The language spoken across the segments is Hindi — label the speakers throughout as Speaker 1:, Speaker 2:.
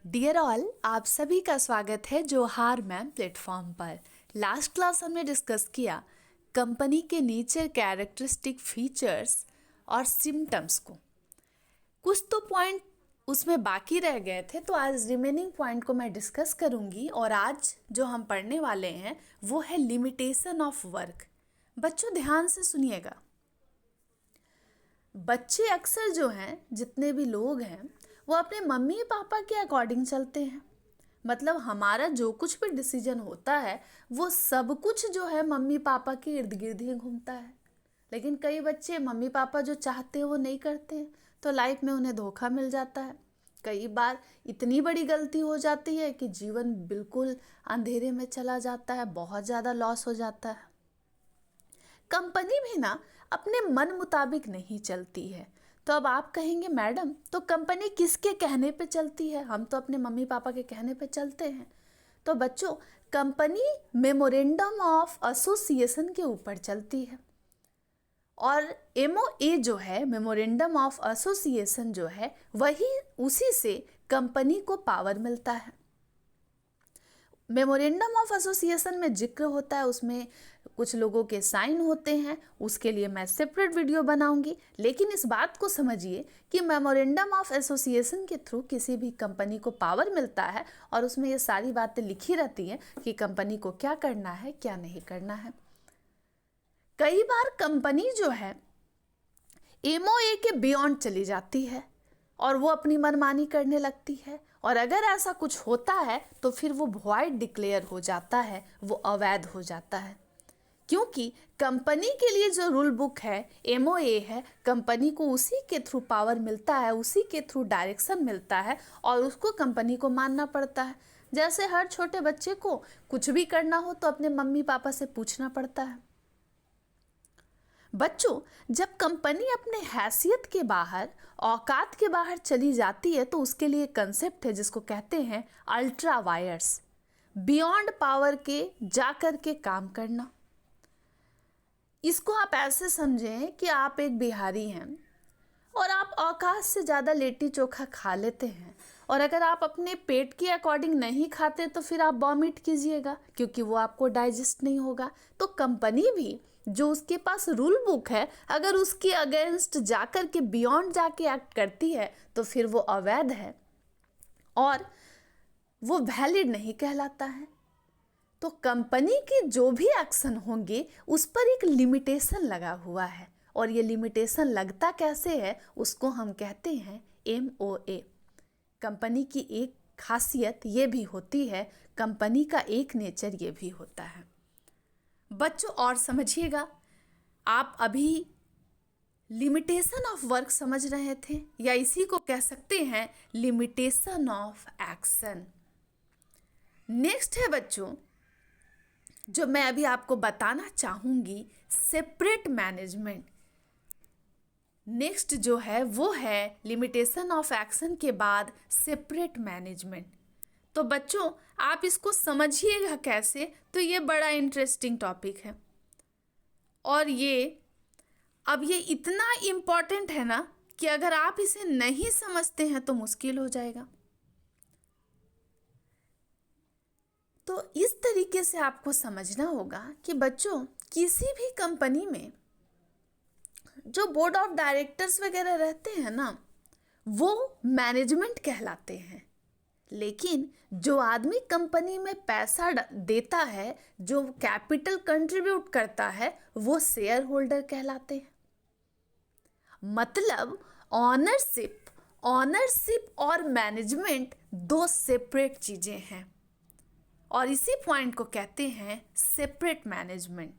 Speaker 1: डियर ऑल, आप सभी का स्वागत है जोहार मैम प्लेटफॉर्म पर। लास्ट क्लास हमने डिस्कस किया कंपनी के नेचर, कैरेक्टरिस्टिक, फीचर्स और सिम्टम्स को। कुछ तो पॉइंट उसमें बाकी रह गए थे, तो आज रिमेनिंग पॉइंट को मैं डिस्कस करूंगी। और आज जो हम पढ़ने वाले हैं वो है लिमिटेशन ऑफ वर्क। बच्चों ध्यान से सुनिएगा। बच्चे अक्सर जो हैं, जितने भी लोग हैं, वो अपने मम्मी पापा के अकॉर्डिंग चलते हैं। मतलब हमारा जो कुछ भी डिसीजन होता है वो सब कुछ जो है मम्मी पापा के इर्द गिर्द ही घूमता है। लेकिन कई बच्चे मम्मी पापा जो चाहते हैं वो नहीं करते हैं, तो लाइफ में उन्हें धोखा मिल जाता है। कई बार इतनी बड़ी गलती हो जाती है कि जीवन बिल्कुल अंधेरे में चला जाता है, बहुत ज़्यादा लॉस हो जाता है। कंपनी भी ना अपने मन मुताबिक नहीं चलती है। तो अब आप कहेंगे मैडम, तो कंपनी किसके कहने पे चलती है? हम तो अपने मम्मी पापा के कहने पे चलते हैं। तो बच्चों, कंपनी मेमोरेंडम ऑफ एसोसिएशन के ऊपर चलती है। और एमओए जो है, मेमोरेंडम ऑफ एसोसिएशन जो है, वही उसी से कंपनी को पावर मिलता है। मेमोरेंडम ऑफ एसोसिएशन में जिक्र होता है, उसमें कुछ लोगों के साइन होते हैं। उसके लिए मैं सेपरेट वीडियो बनाऊंगी। लेकिन इस बात को समझिए कि मेमोरेंडम ऑफ एसोसिएशन के थ्रू किसी भी कंपनी को पावर मिलता है और उसमें ये सारी बातें लिखी रहती हैं कि कंपनी को क्या करना है, क्या नहीं करना है। कई बार कंपनी जो है एमओए के बियॉन्ड चली जाती है और वो अपनी मनमानी करने लगती है। और अगर ऐसा कुछ होता है तो फिर वो वॉइड डिक्लेयर हो जाता है, वो अवैध हो जाता है। क्योंकि कंपनी के लिए जो रूल बुक है, एमओए है, कंपनी को उसी के थ्रू पावर मिलता है, उसी के थ्रू डायरेक्शन मिलता है और उसको कंपनी को मानना पड़ता है। जैसे हर छोटे बच्चे को कुछ भी करना हो तो अपने मम्मी पापा से पूछना पड़ता है। बच्चों, जब कंपनी अपने हैसियत के बाहर, औकात के बाहर चली जाती है तो उसके लिए कंसेप्ट है जिसको कहते हैं अल्ट्रा वायर्स, बियॉन्ड पावर के जाकर के काम करना। इसको आप ऐसे समझें कि आप एक बिहारी हैं और आप औकात से ज़्यादा लिट्टी चोखा खा लेते हैं, और अगर आप अपने पेट के अकॉर्डिंग नहीं खाते तो फिर आप वॉमिट कीजिएगा, क्योंकि वो आपको डाइजेस्ट नहीं होगा। तो कंपनी भी जो उसके पास रूल बुक है, अगर उसके अगेंस्ट जाकर के बियॉन्ड जाके एक्ट करती है तो फिर वो अवैध है और वो वैलिड नहीं कहलाता है। तो कंपनी के जो भी एक्शन होंगे उस पर एक लिमिटेशन लगा हुआ है, और ये लिमिटेशन लगता कैसे है उसको हम कहते हैं एमओए। कंपनी की एक खासियत ये भी होती है, कंपनी का एक नेचर ये भी होता है। बच्चों और समझिएगा, आप अभी लिमिटेशन ऑफ वर्क समझ रहे थे, या इसी को कह सकते हैं लिमिटेशन ऑफ एक्शन। नेक्स्ट है बच्चों, जो मैं अभी आपको बताना चाहूंगी, सेपरेट मैनेजमेंट। नेक्स्ट जो है वो है लिमिटेशन ऑफ एक्शन के बाद सेपरेट मैनेजमेंट। तो बच्चों आप इसको समझिएगा कैसे, तो ये बड़ा इंटरेस्टिंग टॉपिक है और ये इतना इम्पॉर्टेंट है ना कि अगर आप इसे नहीं समझते हैं तो मुश्किल हो जाएगा। तो इस तरीके से आपको समझना होगा कि बच्चों, किसी भी कंपनी में जो बोर्ड ऑफ डायरेक्टर्स वगैरह रहते हैं ना, वो मैनेजमेंट कहलाते हैं। लेकिन जो आदमी कंपनी में पैसा देता है, जो कैपिटल कंट्रीब्यूट करता है, वो शेयर होल्डर कहलाते हैं। मतलब ऑनरशिप और मैनेजमेंट दो सेपरेट चीजें हैं, और इसी पॉइंट को कहते हैं सेपरेट मैनेजमेंट।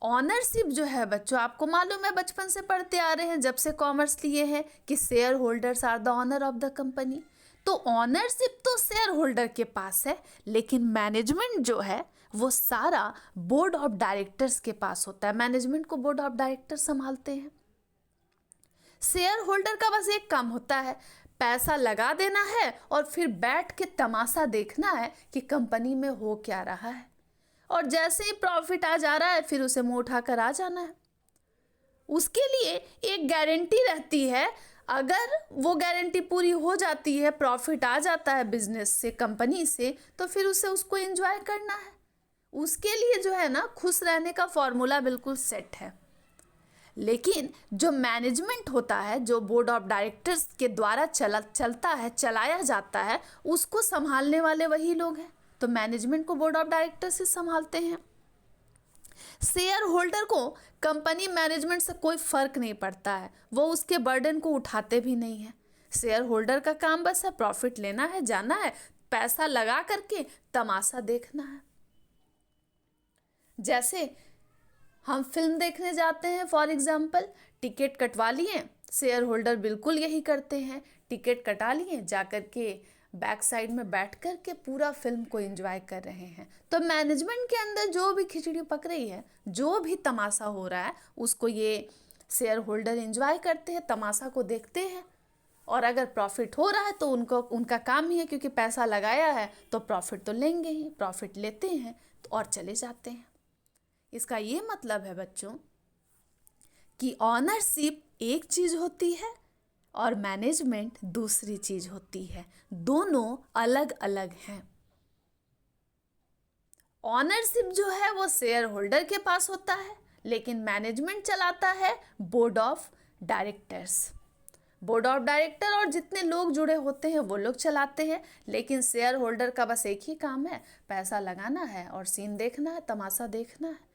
Speaker 1: ऑनरशिप जो है बच्चों, आपको मालूम है, बचपन से पढ़ते आ रहे हैं, जब से कॉमर्स लिए हैं, कि shareholders are the owner of the company. तो ऑनरशिप तो शेयर होल्डर के पास है, लेकिन मैनेजमेंट जो है वो सारा बोर्ड ऑफ डायरेक्टर्स के पास होता है। मैनेजमेंट को बोर्ड ऑफ डायरेक्टर संभालते हैं। शेयर होल्डर का बस एक काम होता है, पैसा लगा देना है और फिर बैठ के तमाशा देखना है कि कंपनी में हो क्या रहा है, और जैसे ही प्रॉफिट आ जा रहा है फिर उसे मुंह उठाकर आ जाना है। उसके लिए एक गारंटी रहती है, अगर वो गारंटी पूरी हो जाती है, प्रॉफिट आ जाता है बिजनेस से, कंपनी से, तो फिर उसे उसको एंजॉय करना है। उसके लिए जो है ना, खुश रहने का फॉर्मूला बिल्कुल सेट है। लेकिन जो मैनेजमेंट होता है, जो बोर्ड ऑफ डायरेक्टर्स के द्वारा चलता है, चलाया जाता है, उसको संभालने वाले वही लोग हैं। तो मैनेजमेंट को बोर्ड ऑफ डायरेक्टर्स से संभालते हैं। शेयर होल्डर को कंपनी मैनेजमेंट से कोई फर्क नहीं पड़ता है, वो उसके बर्डन को उठाते भी नहीं है। शेयर होल्डर का काम बस है प्रॉफिट लेना है, जाना है, पैसा लगा करके तमाशा देखना है। जैसे हम फिल्म देखने जाते हैं, फॉर एग्जाम्पल, टिकट कटवा लिए, शेयर होल्डर बिल्कुल यही करते हैं, टिकट कटा लिए, जा कर के बैक साइड में बैठ कर के पूरा फिल्म को एंजॉय कर रहे हैं। तो मैनेजमेंट के अंदर जो भी खिचड़ी पक रही है, जो भी तमाशा हो रहा है, उसको ये शेयर होल्डर एंजॉय करते हैं, तमाशा को देखते हैं। और अगर प्रॉफिट हो रहा है तो उनका काम ही है, क्योंकि पैसा लगाया है तो प्रॉफिट तो लेंगे ही, प्रॉफिट लेते हैं और चले जाते हैं। इसका ये मतलब है बच्चों कि ऑनरशिप एक चीज़ होती है और मैनेजमेंट दूसरी चीज़ होती है, दोनों अलग अलग हैं। ऑनरशिप जो है वो शेयर होल्डर के पास होता है, लेकिन मैनेजमेंट चलाता है board of directors. Board of director और जितने लोग जुड़े होते हैं वो लोग चलाते हैं, लेकिन शेयर होल्डर का बस एक ही काम है, पैसा लगाना है और सीन देखना है, तमाशा देखना है।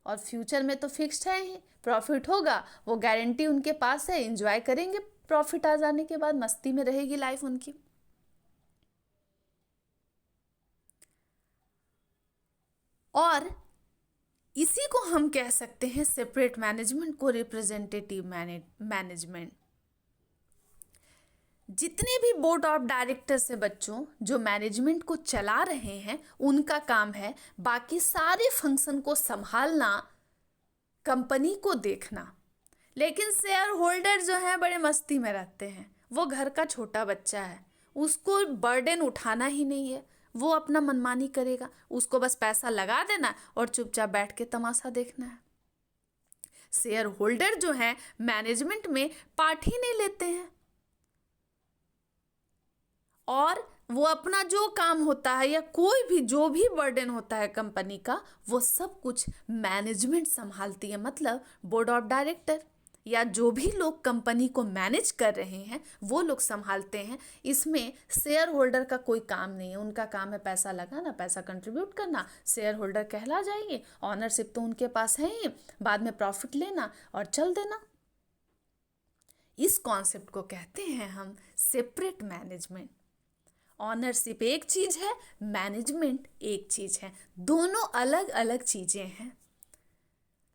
Speaker 1: और फ्यूचर में तो फिक्स्ड है ही, प्रॉफिट होगा, वो गारंटी उनके पास है, एंजॉय करेंगे, प्रॉफिट आ जाने के बाद मस्ती में रहेगी लाइफ उनकी। और इसी को हम कह सकते हैं सेपरेट मैनेजमेंट को रिप्रेजेंटेटिव मैनेजमेंट। जितने भी बोर्ड ऑफ डायरेक्टर्स हैं बच्चों, जो मैनेजमेंट को चला रहे हैं, उनका काम है बाकी सारे फंक्शन को संभालना, कंपनी को देखना। लेकिन शेयर होल्डर जो है बड़े मस्ती में रहते हैं, वो घर का छोटा बच्चा है, उसको बर्डन उठाना ही नहीं है, वो अपना मनमानी करेगा, उसको बस पैसा लगा देना और चुपचाप बैठ के तमाशा देखना है। शेयर होल्डर जो है मैनेजमेंट में पार्ट ही नहीं लेते हैं, और वो अपना जो काम होता है या कोई भी जो भी बर्डन होता है कंपनी का, वो सब कुछ मैनेजमेंट संभालती है। मतलब बोर्ड ऑफ डायरेक्टर या जो भी लोग कंपनी को मैनेज कर रहे हैं वो लोग संभालते हैं। इसमें शेयर होल्डर का कोई काम नहीं है, उनका काम है पैसा लगाना, पैसा कंट्रीब्यूट करना, शेयर होल्डर कहला जाएंगे, ऑनरशिप तो उनके पास है ही, बाद में प्रॉफिट लेना और चल देना। इस कॉन्सेप्ट को कहते हैं हम सेपरेट मैनेजमेंट। ऑनरशिप एक चीज़ है, मैनेजमेंट एक चीज़ है, दोनों अलग अलग चीज़ें हैं।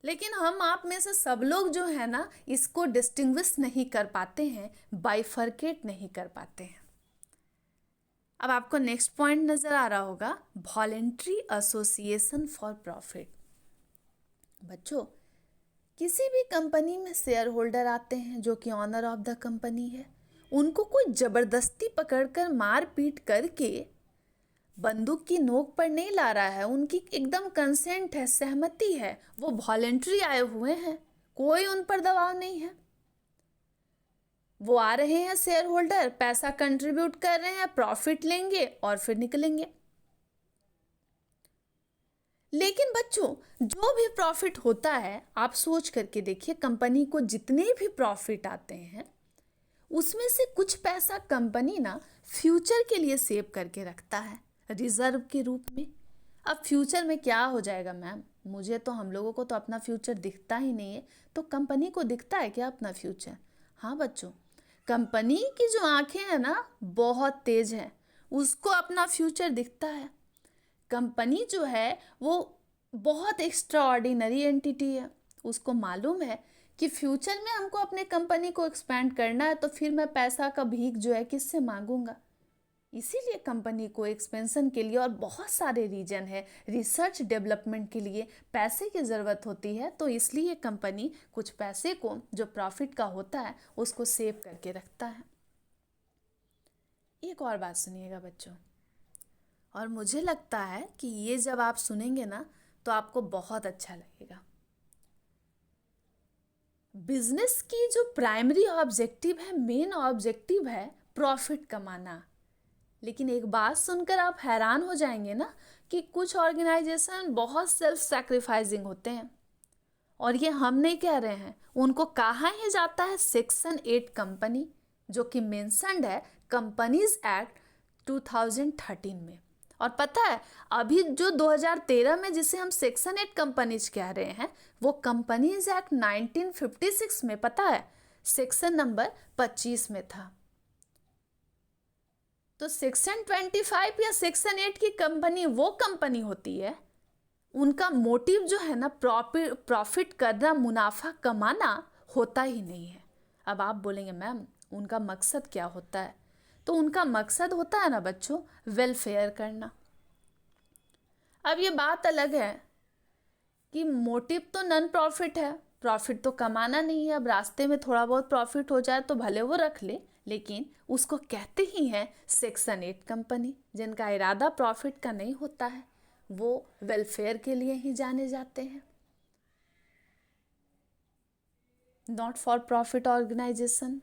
Speaker 1: लेकिन हम आप में से सब लोग जो है ना, इसको डिस्टिंग्विश नहीं कर पाते हैं, बाइफर्केट नहीं कर पाते हैं। अब आपको नेक्स्ट पॉइंट नज़र आ रहा होगा, वॉलेंट्री एसोसिएशन फॉर प्रॉफिट। बच्चों, किसी भी कंपनी में शेयर होल्डर आते हैं जो कि ऑनर ऑफ द कंपनी है, उनको कोई ज़बरदस्ती पकड़कर मार पीट करके बंदूक की नोक पर नहीं ला रहा है, उनकी एकदम कंसेंट है, सहमति है, वो वॉलेंट्री आए हुए हैं, कोई उन पर दबाव नहीं है। वो आ रहे हैं शेयर होल्डर, पैसा कंट्रीब्यूट कर रहे हैं, प्रॉफिट लेंगे और फिर निकलेंगे। लेकिन बच्चों, जो भी प्रॉफिट होता है, आप सोच करके देखिए, कंपनी को जितने भी प्रॉफिट आते हैं उसमें से कुछ पैसा कंपनी ना फ्यूचर के लिए सेव करके रखता है रिजर्व के रूप में। अब फ्यूचर में क्या हो जाएगा मैम, मुझे तो, हम लोगों को तो अपना फ्यूचर दिखता ही नहीं है, तो कंपनी को दिखता है क्या अपना फ्यूचर? हाँ बच्चों, कंपनी की जो आंखें हैं ना बहुत तेज हैं, उसको अपना फ्यूचर दिखता है। कंपनी जो है वो बहुत एक्स्ट्रा ऑर्डिनरी एंटिटी है, उसको मालूम है कि फ्यूचर में हमको अपने कंपनी को एक्सपैंड करना है, तो फिर मैं पैसा का भीख जो है किससे मांगूंगा। इसीलिए कंपनी को एक्सपेंशन के लिए और बहुत सारे रीजन है, रिसर्च डेवलपमेंट के लिए पैसे की ज़रूरत होती है, तो इसलिए कंपनी कुछ पैसे को जो प्रॉफिट का होता है उसको सेव करके रखता है। एक और बात सुनिएगा बच्चों, और मुझे लगता है कि ये जब आप सुनेंगे ना तो आपको बहुत अच्छा लगेगा। बिजनेस की जो प्राइमरी ऑब्जेक्टिव है, मेन ऑब्जेक्टिव है प्रॉफिट कमाना। लेकिन एक बात सुनकर आप हैरान हो जाएंगे ना कि कुछ ऑर्गेनाइजेशन बहुत सेल्फ सैक्रिफाइसिंग होते हैं। और ये हम नहीं कह रहे हैं, उनको कहा ही जाता है सेक्शन 8 कंपनी, जो कि मेंशन्ड है कंपनीज एक्ट 2013 में। और पता है अभी जो 2013 में जिसे हम सेक्शन 8 कंपनीज कह रहे हैं, वो कंपनीज एक्ट 1956 में पता है सेक्शन नंबर 25 में था। तो सेक्शन 25 या सेक्शन 8 की कंपनी वो कंपनी होती है, उनका मोटिव जो है ना प्रॉफिट करना, मुनाफा कमाना होता ही नहीं है। अब आप बोलेंगे मैम उनका मकसद क्या होता है? तो उनका मकसद होता है ना बच्चों, वेलफेयर करना। अब ये बात अलग है कि मोटिव तो नॉन प्रॉफिट है, प्रॉफिट तो कमाना नहीं है। अब रास्ते में थोड़ा बहुत प्रॉफिट हो जाए तो भले वो रख ले, लेकिन उसको कहते ही हैं सेक्शन 8 कंपनी, जिनका इरादा प्रॉफिट का नहीं होता है, वो वेलफेयर के लिए ही जाने जाते हैं। Not for profit organisation.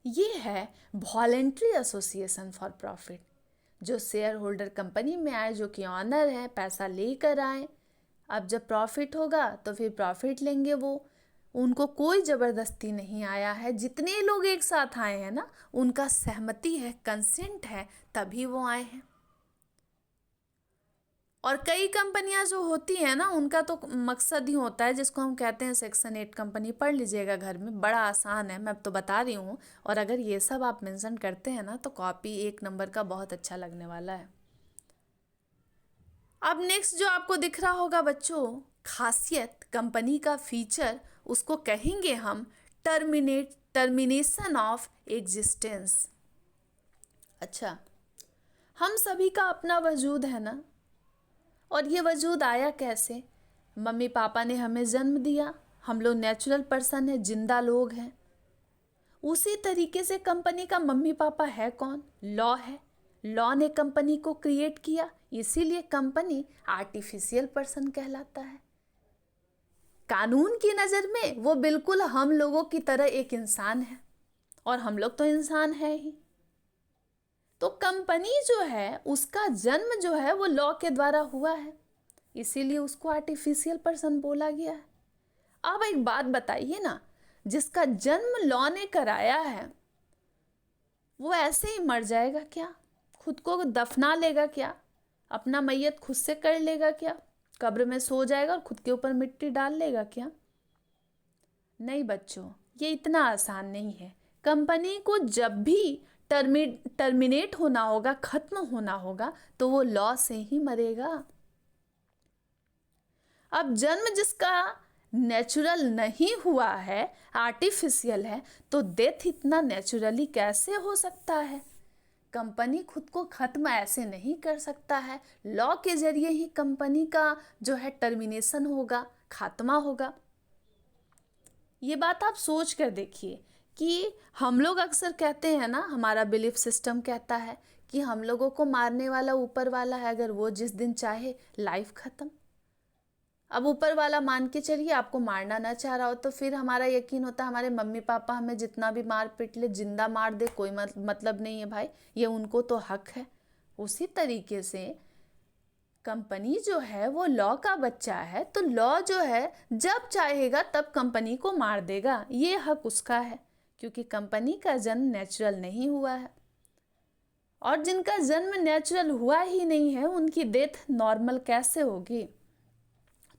Speaker 1: ये है वॉलेंट्री एसोसिएशन फॉर प्रॉफिट, जो शेयर होल्डर कंपनी में आए, जो कि ऑनर है, पैसा लेकर आए। अब जब प्रॉफिट होगा तो फिर प्रॉफिट लेंगे वो, उनको कोई ज़बरदस्ती नहीं आया है। जितने लोग एक साथ आए हैं ना, उनका सहमति है, कंसेंट है, तभी वो आए हैं। और कई कंपनियां जो होती हैं ना, उनका तो मकसद ही होता है, जिसको हम कहते हैं सेक्शन 8 कंपनी। पढ़ लीजिएगा घर में, बड़ा आसान है, मैं अब तो बता रही हूँ। और अगर ये सब आप मेंशन करते हैं ना, तो कॉपी 1 नंबर का बहुत अच्छा लगने वाला है। अब नेक्स्ट जो आपको दिख रहा होगा बच्चों, खासियत, कंपनी का फीचर, उसको कहेंगे हम टर्मिनेशन ऑफ एग्जिस्टेंस। अच्छा, हम सभी का अपना वजूद है ना, और ये वजूद आया कैसे? मम्मी पापा ने हमें जन्म दिया, हम लोग नेचुरल पर्सन हैं, जिंदा लोग हैं। उसी तरीके से कंपनी का मम्मी पापा है कौन? लॉ है। लॉ ने कंपनी को क्रिएट किया, इसीलिए कंपनी आर्टिफिशियल पर्सन कहलाता है। कानून की नज़र में वो बिल्कुल हम लोगों की तरह एक इंसान है, और हम लोग तो इंसान है ही। तो कंपनी जो है, उसका जन्म जो है वो लॉ के द्वारा हुआ है, इसीलिए उसको आर्टिफिशियल पर्सन बोला गया है। अब एक बात बताइए ना, जिसका जन्म लॉ ने कराया है, वो ऐसे ही मर जाएगा क्या? खुद को दफना लेगा क्या? अपना मैयत खुद से कर लेगा क्या? कब्र में सो जाएगा और खुद के ऊपर मिट्टी डाल लेगा क्या? नहीं बच्चों, ये इतना आसान नहीं है। कंपनी को जब भी टर्मिनेट होना होगा, खत्म होना होगा, तो वो लॉ से ही मरेगा। अब जन्म जिसका नेचुरल नहीं हुआ है, आर्टिफिशियल है, तो डेथ इतना नेचुरली कैसे हो सकता है? कंपनी खुद को खत्म ऐसे नहीं कर सकता है, लॉ के जरिए ही कंपनी का जो है टर्मिनेशन होगा, खात्मा होगा। ये बात आप सोच कर देखिए कि हम लोग अक्सर कहते हैं ना, हमारा बिलीफ सिस्टम कहता है कि हम लोगों को मारने वाला ऊपर वाला है, अगर वो जिस दिन चाहे लाइफ खत्म। अब ऊपर वाला मान के चलिए आपको मारना ना चाह रहा हो, तो फिर हमारा यकीन होता है हमारे मम्मी पापा हमें जितना भी मार पीट ले, जिंदा मार दे, कोई मतलब नहीं है भाई, ये उनको तो हक है। उसी तरीके से कंपनी जो है वो लॉ का बच्चा है, तो लॉ जो है जब चाहेगा तब कंपनी को मार देगा, ये हक उसका है, क्योंकि कंपनी का जन्म नेचुरल नहीं हुआ है। और जिनका जन्म नेचुरल हुआ ही नहीं है, उनकी डेथ नॉर्मल कैसे होगी?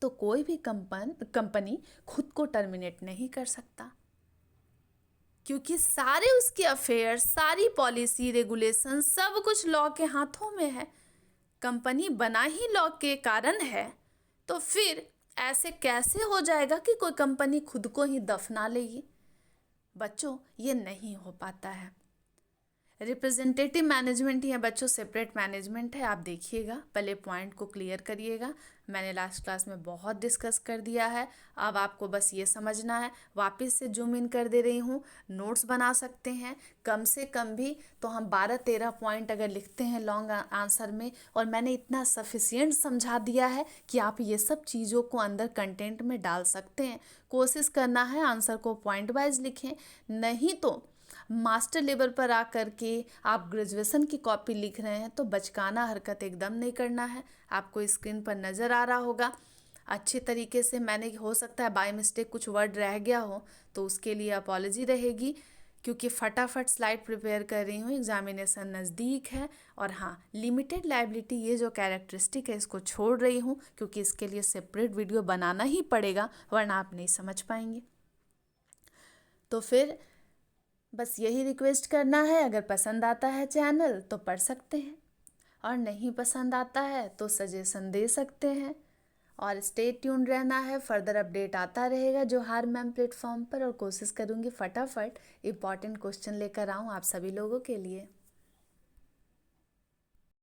Speaker 1: तो कोई भी कंपनी खुद को टर्मिनेट नहीं कर सकता, क्योंकि सारे उसके अफेयर, सारी पॉलिसी, रेगुलेशन, सब कुछ लॉ के हाथों में है। कंपनी बना ही लॉ के कारण है, तो फिर ऐसे कैसे हो जाएगा कि कोई कंपनी खुद को ही दफना लेगी? बच्चों, ये नहीं हो पाता है। रिप्रेजेंटेटिव मैनेजमेंट या बच्चों सेपरेट मैनेजमेंट है, आप देखिएगा, पहले पॉइंट को क्लियर करिएगा। मैंने लास्ट क्लास में बहुत डिस्कस कर दिया है, अब आपको बस ये समझना है। वापस से जूम इन कर दे रही हूँ, नोट्स बना सकते हैं कम से कम भी तो हम 12-13 पॉइंट अगर लिखते हैं लॉन्ग आंसर में, और मैंने इतना सफिशिएंट समझा दिया है कि आप ये सब चीज़ों को अंदर कंटेंट में डाल सकते हैं। कोशिश करना है आंसर को पॉइंट वाइज लिखें, नहीं तो मास्टर लेवल पर आ कर के आप ग्रेजुएशन की कॉपी लिख रहे हैं तो बचकाना हरकत एकदम नहीं करना है। आपको स्क्रीन पर नज़र आ रहा होगा अच्छे तरीके से, मैंने हो सकता है बाय मिस्टेक कुछ वर्ड रह गया हो तो उसके लिए अपॉलॉजी रहेगी, क्योंकि फटाफट स्लाइड प्रिपेयर कर रही हूँ, एग्जामिनेशन नज़दीक है। और हाँ, लिमिटेड लाइबिलिटी ये जो कैरेक्टरिस्टिक है इसको छोड़ रही हूँ, क्योंकि इसके लिए सेपरेट वीडियो बनाना ही पड़ेगा वरना आप नहीं समझ पाएंगे। तो फिर बस यही रिक्वेस्ट करना है, अगर पसंद आता है चैनल तो पढ़ सकते हैं, और नहीं पसंद आता है तो सजेशन दे सकते हैं। और स्टे ट्यून्ड रहना है, फर्दर अपडेट आता रहेगा जोहार मैम प्लेटफॉर्म पर, और कोशिश करूँगी फटाफट इम्पॉर्टेंट क्वेश्चन लेकर आऊँ आप सभी लोगों के लिए।